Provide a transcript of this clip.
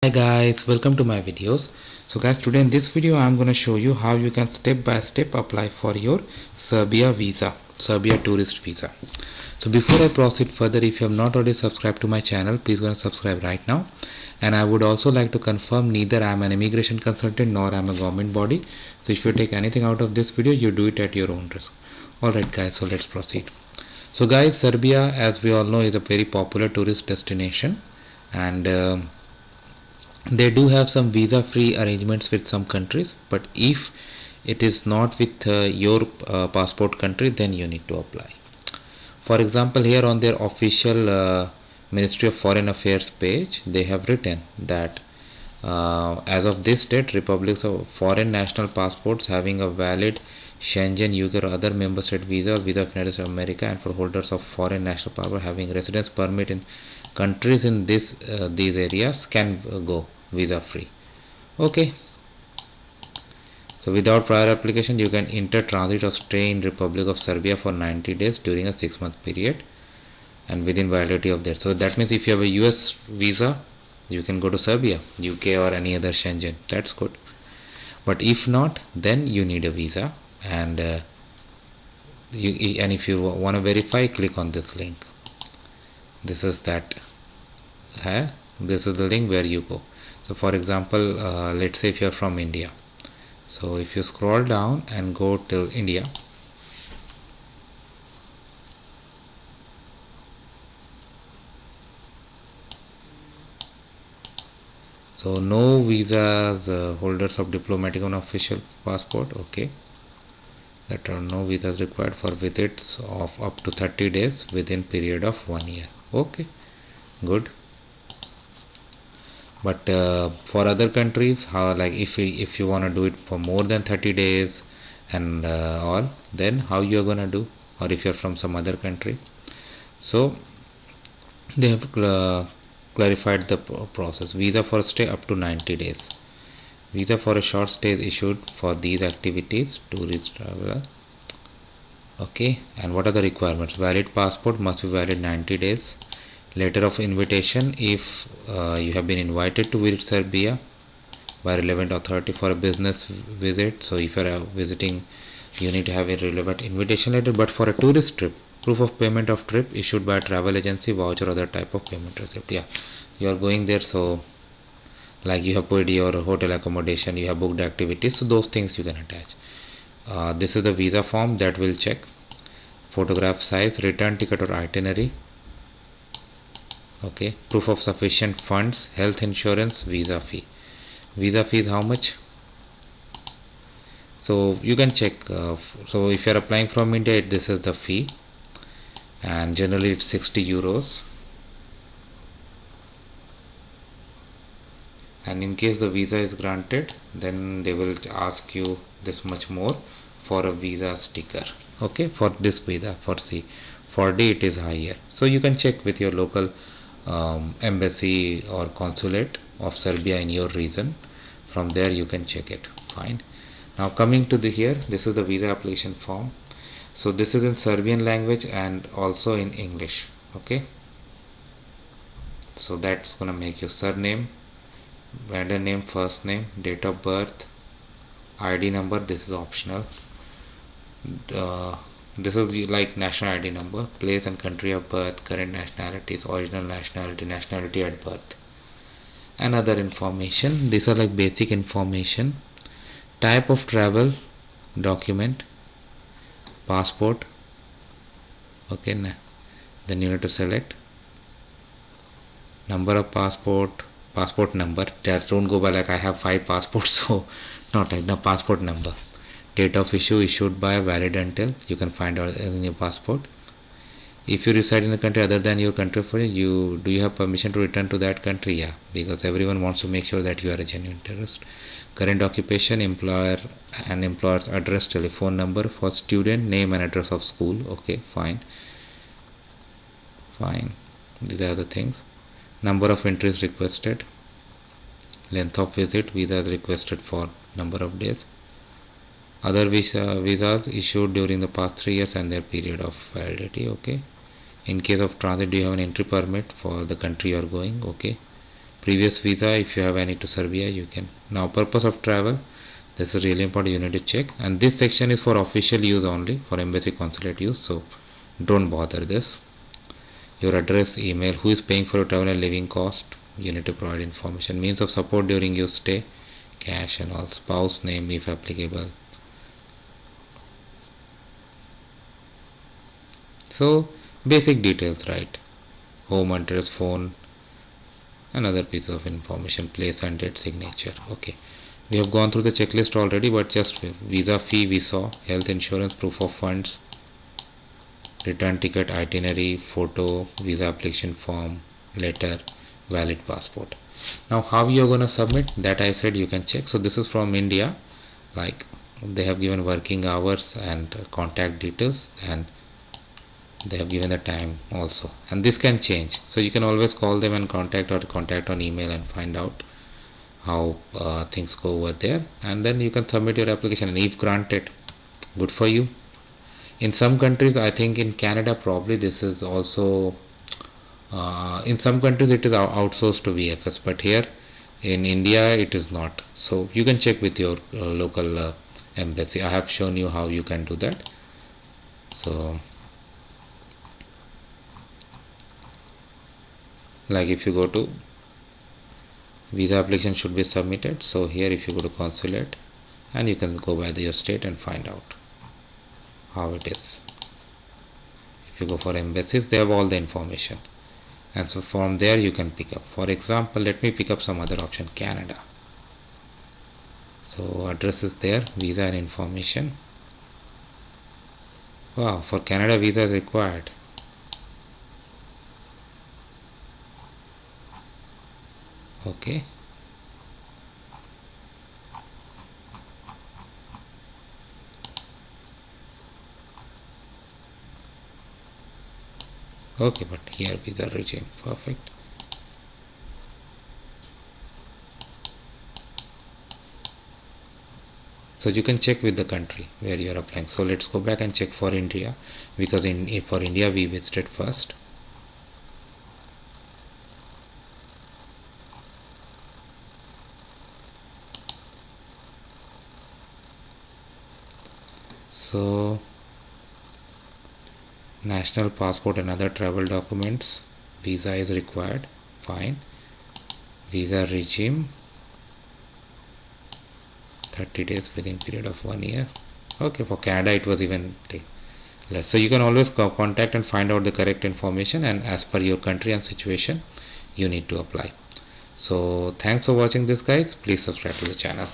Hi guys, welcome to my videos. So guys, today in this video I'm going to show you how you can step by step apply for your Serbia tourist visa. So before I proceed further, if you have not already subscribed to my channel, please go and subscribe right now. And I would also like to confirm neither I am an immigration consultant nor I am a government body. So if you take anything out of this video, you do it at your own risk. Alright guys, so let's proceed. So guys, Serbia, as we all know, is a very popular tourist destination, and they do have some visa free arrangements with some countries, but if it is not with your passport country, then you need to apply. For example, here on their official Ministry of Foreign Affairs page, they have written that as of this date, republics of foreign national passports having a valid Schengen, UK or other member state visa or visa of United States of America, and for holders of foreign national passport having residence permit in countries in these areas can go visa free. Okay, so without prior application, you can enter, transit or stay in Republic of Serbia for 90 days during a 6-month period and within validity of that. So that means if you have a US visa, you can go to Serbia, UK or any other Schengen. That's good. But if not, then you need a visa, and if you want to verify, click on this link. This is that. This is the link where you go. So for example, let's say if you are from India, so if you scroll down and go till India, so no visas, holders of diplomatic and official passport, okay, that are no visas required for visits of up to 30 days within period of 1 year. Okay, good. But for other countries, how, like if you want to do it for more than 30 days and all, then how you are gonna do? Or if you're from some other country, so they have clarified the process. Visa for stay up to 90 days. Visa for a short stay is issued for these activities, tourist traveler. Okay, and what are the requirements? Valid passport must be valid 90 days. Letter of invitation if you have been invited to visit Serbia by relevant authority for a business visit. So if you are visiting, you need to have a relevant invitation letter. But for a tourist trip, proof of payment of trip issued by a travel agency, voucher or other type of payment receipt. Yeah, you are going there, so like you have paid your hotel accommodation, you have booked activities, so those things you can attach. This is the visa form that will check. Photograph size, return ticket or itinerary. Okay, proof of sufficient funds, health insurance, visa fee. Visa fee is how much? So you can check. So if you are applying from India, this is the fee, and generally it's 60 euros. And in case the visa is granted, then they will ask you this much more for a visa sticker. Okay, for this visa, for C, for D it is higher. So you can check with your local embassy or consulate of Serbia in your region. From there you can check it. Fine. Now coming to the here, this is the visa application form. So this is in Serbian language and also in English. Okay, so that's gonna make your surname, vendor name, first name, date of birth, ID number. This is optional. This is like national ID number, place and country of birth, current nationalities, original nationality, nationality at birth, and other information. These are like basic information. Type of travel document, passport. Okay, then you need to select number of passport number. Just don't go by like I have 5 passports, so not like the passport number. Date of issue, issued by, valid until, you can find out in your passport. If you reside in a country other than your country, for you, do you have permission to return to that country? Yeah, because everyone wants to make sure that you are a genuine tourist. Current occupation, employer and employer's address, telephone number. For student, name and address of school. Okay, fine. These are the things. Number of entries requested, length of visit, visa is requested for number of days. Other visas issued during the past 3 years and their period of validity. Okay, in case of transit, do you have an entry permit for the country you are going? Okay, previous visa. If you have any to Serbia, you can. Now purpose of travel, this is really important, you need to check, and this section is for official use only, for embassy consulate use, so don't bother this. Your address, email, who is paying for your travel and living cost, you need to provide information. Means of support during your stay, cash and all, spouse name if applicable. So basic details, right? Home address, phone, another piece of information, place and date, signature. Okay, we have gone through the checklist already, but just visa fee we saw, health insurance, proof of funds, return ticket, itinerary, photo, visa application form, letter, valid passport. Now how you are going to submit, that I said you can check. So this is from India, like they have given working hours and contact details, and they have given the time also, and this can change, so you can always call them and contact, or contact on email and find out how things go over there, and then you can submit your application, and if granted, good for you. In some countries, I think in Canada probably this is also in some countries it is outsourced to VFS, but here in India it is not. So you can check with your local embassy. I have shown you how you can do that. So like if you go to visa application should be submitted, so here if you go to consulate, and you can go by your state and find out how it is. If you go for embassies, they have all the information, and so from there you can pick up. For example, let me pick up some other option, Canada. So address is there, visa and information. Wow, for Canada visa is required. Okay, okay, but here visa regime, perfect. So you can check with the country where you are applying. So let's go back and check for India, because for India we visited first. So national passport and other travel documents, visa is required, fine. Visa regime, 30 days within period of 1 year. Okay, for Canada it was even less. So you can always contact and find out the correct information, and as per your country and situation you need to apply. So thanks for watching this guys, please subscribe to the channel.